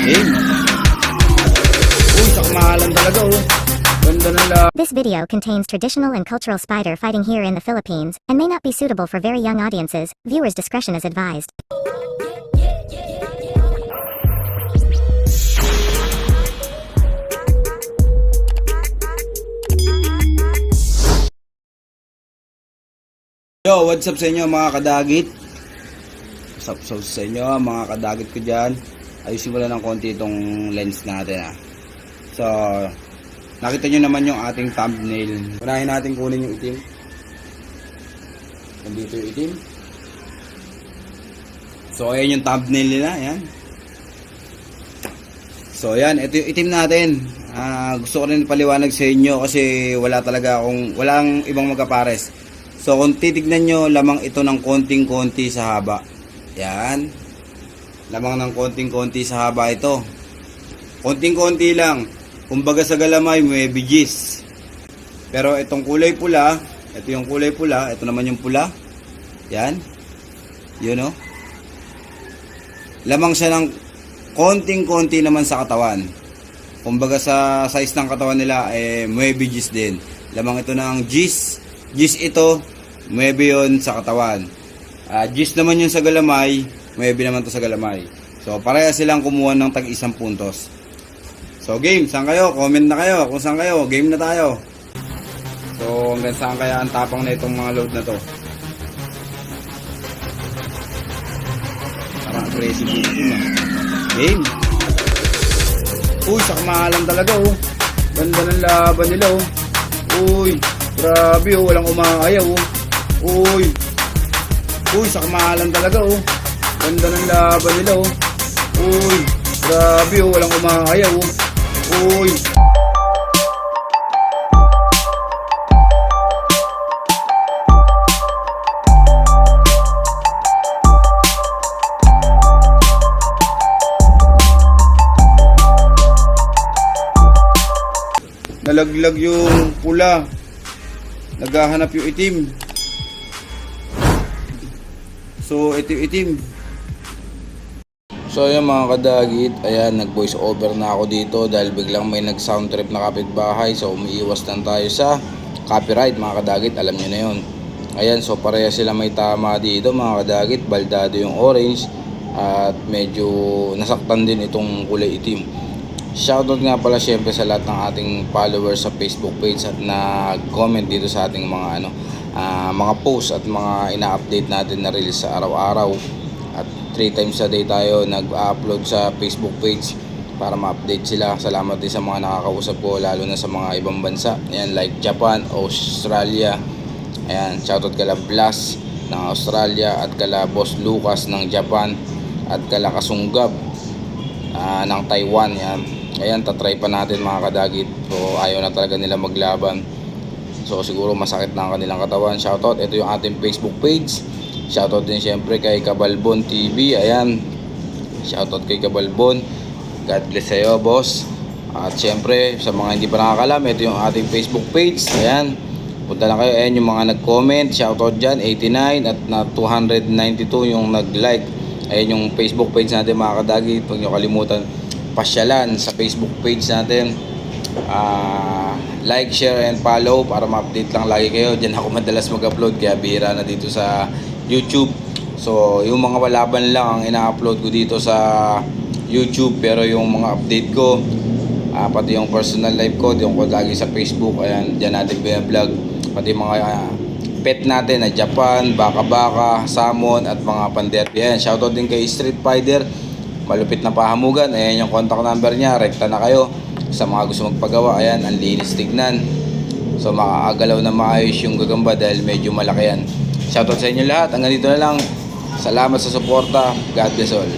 Uy, sakmahalan talaga oh. Ganda ng laban. This video contains traditional and cultural spider fighting here in the Philippines, and may not be suitable for very young audiences. Viewers' discretion is advised. Yo, what's up sa inyo mga kadagit? What's up sa inyo mga kadagit ko dyan? Ayusin ko lang ng konti itong lens natin ha. So, nakita nyo naman yung ating thumbnail. Unahin natin kunin yung itim. Nandito yung itim. So, ayan yung thumbnail nila. Ayan. So, ayan. Ito yung itim natin. Gusto ko rin paliwanag sa inyo kasi walang ibang magkapares. So, kung titignan nyo, lamang ito ng konting-konti sa haba. Yan. Lamang ng konting-konti sa haba ito. Konting-konti lang. Kumbaga sa galamay, may bigis. Pero itong kulay pula, ito yung kulay pula, ito naman yung pula. Yan. Yun o. Lamang siya ng konting-konti naman sa katawan. Kumbaga sa size ng katawan nila, may bigis din. Lamang ito ng gis. Gis ito, 9 yun sa katawan. Gis naman yun sa galamay, 9 naman to sa galamay. So, pareha silang kumuha ng tag-1 puntos. So, game, saan kayo? Comment na kayo kung saan kayo. Game na tayo. So, hanggang saan kaya ang tapang na itong mga load na to. Parang aggressive yun. Game. Uy, sakmahalan talaga oh. Ganda ng laban nila oh. Uy. Grabe oh, walang umaayaw oh. Uy. Uy, sakmahalan talaga oh. Ganda ng laban nila oh. Uy. Grabe oh, walang umaayaw oh. Uy. Nalaglag yung pula. Naghahanap yung itim. So, ito yung itim. So, ayan mga kadagit. Ayan, nag-voice over na ako dito dahil biglang may nag-sound trip na kapitbahay. So, umiiwas lang tayo sa copyright mga kadagit. Alam nyo na yun. Ayan, so pareha sila may tama dito mga kadagit. Baldado yung orange. At medyo nasaktan din itong kulay itim. Shoutout nga pala syempre sa lahat ng ating followers sa Facebook page at nag-comment dito sa ating mga mga posts at mga ina-update natin na release sa araw-araw. At 3 times a day tayo nag-upload sa Facebook page para ma-update sila. Salamat din sa mga nakakausap ko lalo na sa mga ibang bansa. Ayan, like Japan, Australia. Ayan, shoutout kala Blas ng Australia at kala Boss Lucas ng Japan at kala Kasunggab ng Taiwan. Yan. Ayan, tatry pa natin mga kadagit. So, ayaw na talaga nila maglaban. So, siguro masakit na ang kanilang katawan. Shoutout. Ito yung ating Facebook page. Shoutout din syempre kay Kabalbon TV. Ayan. Shoutout kay Kabalbon. God bless sa'yo, boss. At syempre, sa mga hindi pa nakakalam, ito yung ating Facebook page. Ayan. Punta lang kayo. Ayan yung mga nag-comment. Shoutout dyan. 89 at na 292 yung nag-like. Ayan yung Facebook page natin mga kadagit. Huwag nyo kalimutan pasyalan sa Facebook page natin. Like, share, and follow para ma-update lang lagi kayo. Diyan ako madalas mag-upload kaya bihira na dito sa YouTube. So, yung mga walaban lang ang ina-upload ko dito sa YouTube. Pero yung mga update ko, pati yung personal life ko, yung ko lagi sa Facebook, ayan, diyan natin binablog. Pati mga pet natin na Japan, baka-baka, salmon at mga panderby. Ayan, shoutout din kay Street Fighter. Malupit na pahamugan. Ayan yung contact number niya. Rekta na kayo. Sa mga gusto magpagawa. Ayan, ang linis tignan. So makakagalaw na maayos yung gagamba dahil medyo malaki yan. Shoutout sa inyo lahat. Hanggang dito na lang. Salamat sa suporta. God bless all.